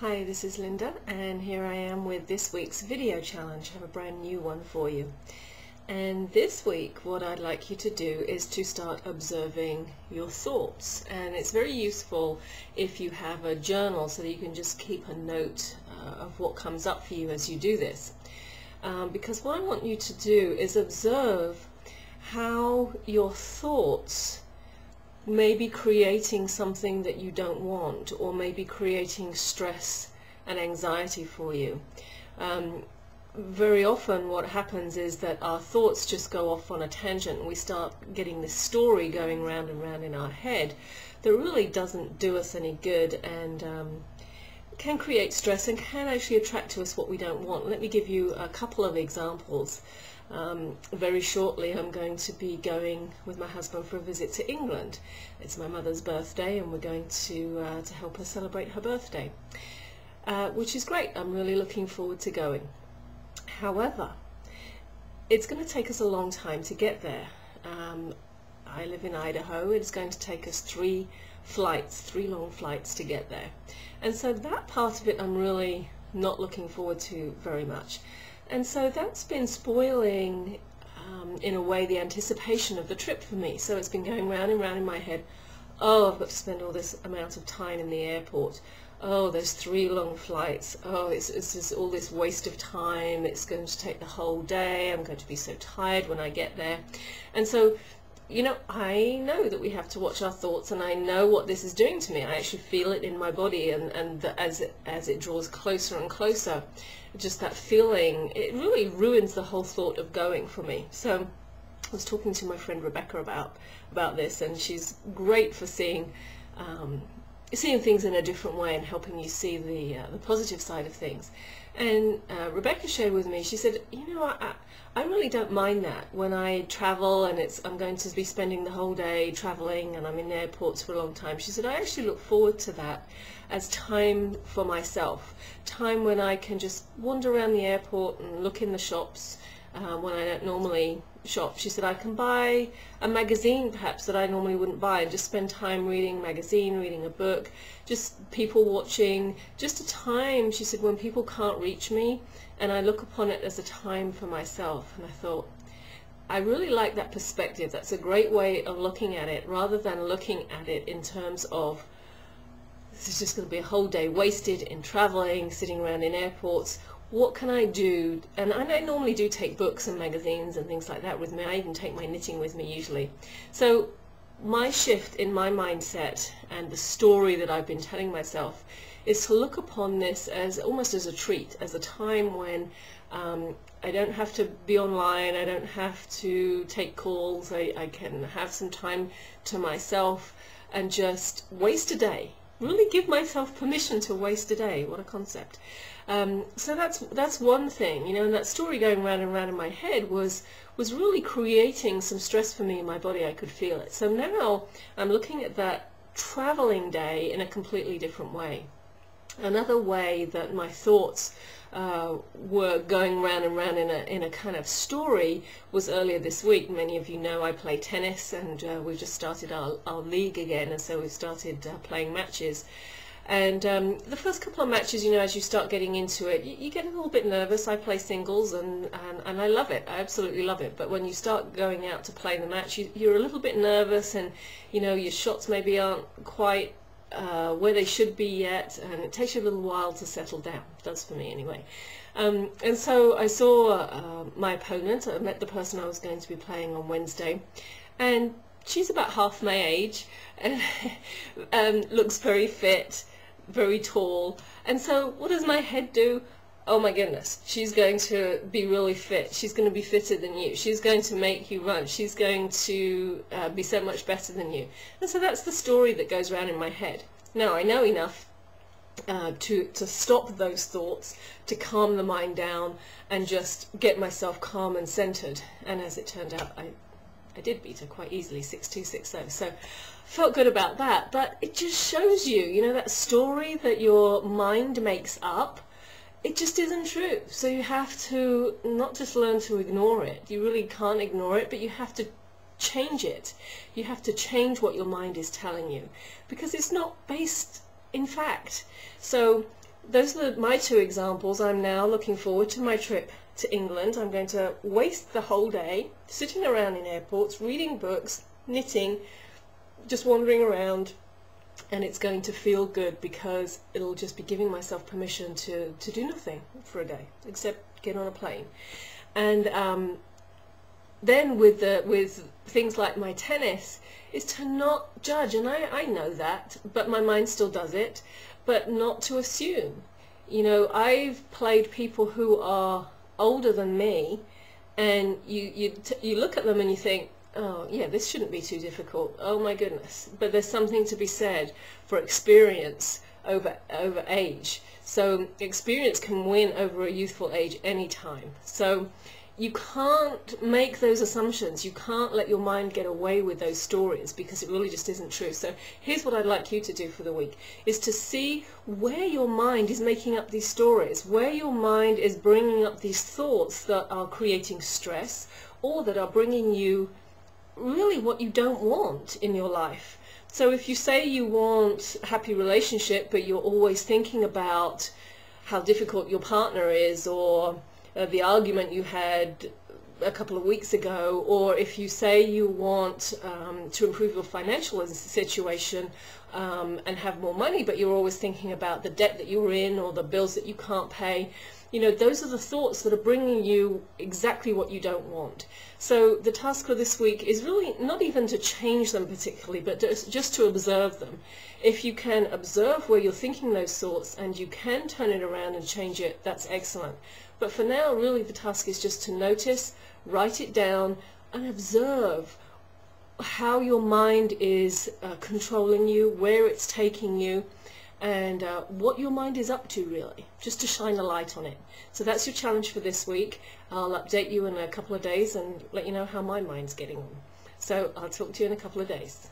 Hi, this is Linda, and here I am with this week's video challenge. I have a brand new one for you. And this week what I'd like you to do is to start observing your thoughts. And it's very useful if you have a journal so that you can just keep a note of what comes up for you as you do this. Because what I want you to do is observe how your thoughts may be creating something that you don't want, or maybe creating stress and anxiety for you. Very often what happens is that our thoughts just go off on a tangent and we start getting this story going round and round in our head that really doesn't do us any good, and can create stress and can actually attract to us what we don't want. Let me give you a couple of examples. Very shortly I'm going to be going with my husband for a visit to England. It's my mother's birthday and we're going to help her celebrate her birthday, which is great. I'm really looking forward to going. However, it's going to take us a long time to get there. I live in Idaho. It's going to take us three long flights to get there. And so that part of it I'm really not looking forward to very much. And so that's been spoiling, in a way, the anticipation of the trip for me. So it's been going round and round in my head. Oh, I've got to spend all this amount of time in the airport. Oh, there's 3 long flights. Oh, it's just all this waste of time. It's going to take the whole day. I'm going to be so tired when I get there. And so, you know, I know that we have to watch our thoughts, and I know what this is doing to me. I actually feel it in my body, and as it draws closer and closer, just that feeling, it really ruins the whole thought of going for me. So I was talking to my friend Rebecca about this, and she's great for seeing things in a different way and helping you see the positive side of things. And Rebecca shared with me, she said, you know, I really don't mind that when I travel and I'm going to be spending the whole day traveling and I'm in airports for a long time. She said, I actually look forward to that as time for myself, time when I can just wander around the airport and look in the shops when I don't normally shop. She said, I can buy a magazine perhaps that I normally wouldn't buy and just spend time reading a magazine, reading a book, just people watching, just a time, she said, when people can't reach me, and I look upon it as a time for myself. And I thought, I really like that perspective. That's a great way of looking at it, rather than looking at it in terms of this is just going to be a whole day wasted in traveling, sitting around in airports. What can I do? And I normally do take books and magazines and things like that with me. I even take my knitting with me usually. So my shift in my mindset and the story that I've been telling myself is to look upon this as almost as a treat, as a time when I don't have to be online, I don't have to take calls, I can have some time to myself and just waste a day. Really give myself permission to waste a day. What a concept. So that's one thing, you know, and that story going round and round in my head was really creating some stress for me in my body. I could feel it. So now I'm looking at that traveling day in a completely different way. Another way that my thoughts were going round and round in a kind of story was earlier this week. Many of you know I play tennis, and we've just started our league again, and so we've started playing matches. And the first couple of matches, you know, as you start getting into it, you get a little bit nervous. I play singles, and I love it. I absolutely love it. But when you start going out to play the match, you're a little bit nervous, and you know, your shots maybe aren't quite where they should be yet, and it takes you a little while to settle down. It does for me anyway. And so I saw my opponent. I met the person I was going to be playing on Wednesday, and she's about half my age and looks very fit, very tall. And so what does my head do? Oh my goodness, she's going to be really fit. She's going to be fitter than you. She's going to make you run. She's going to be so much better than you. And so that's the story that goes around in my head. Now I know enough to stop those thoughts, to calm the mind down and just get myself calm and centered. And as it turned out, I did beat her quite easily, 6-2, 6-0. So felt good about that. But it just shows you, you know, that story that your mind makes up, it just isn't true. So you have to not just learn to ignore it. You really can't ignore it, but you have to change it. You have to change what your mind is telling you, because it's not based in fact. So those are my two examples. I'm now looking forward to my trip to England. I'm going to waste the whole day sitting around in airports, reading books, knitting, just wandering around, and it's going to feel good because it'll just be giving myself permission to do nothing for a day except get on a plane. And then with things like my tennis is to not judge, and I know that, but my mind still does it, but not to assume. You know, I've played people who are older than me, and you look at them and you think, oh yeah, this shouldn't be too difficult. Oh my goodness. But there's something to be said for experience over age. So experience can win over a youthful age any time. So you can't make those assumptions. You can't let your mind get away with those stories because it really just isn't true. So here's what I'd like you to do for the week, is to see where your mind is making up these stories, where your mind is bringing up these thoughts that are creating stress or that are bringing you really what you don't want in your life. So if you say you want a happy relationship, but you're always thinking about how difficult your partner is, or the argument you had a couple of weeks ago, or if you say you want to improve your financial situation and have more money, but you're always thinking about the debt that you're in or the bills that you can't pay, you know, those are the thoughts that are bringing you exactly what you don't want. So the task for this week is really not even to change them particularly, but just to observe them. If you can observe where you're thinking those thoughts and you can turn it around and change it, that's excellent. But for now, really the task is just to notice, write it down, and observe how your mind is controlling you, where it's taking you, and what your mind is up to, really, just to shine a light on it. So that's your challenge for this week. I'll update you in a couple of days and let you know how my mind's getting on. So I'll talk to you in a couple of days.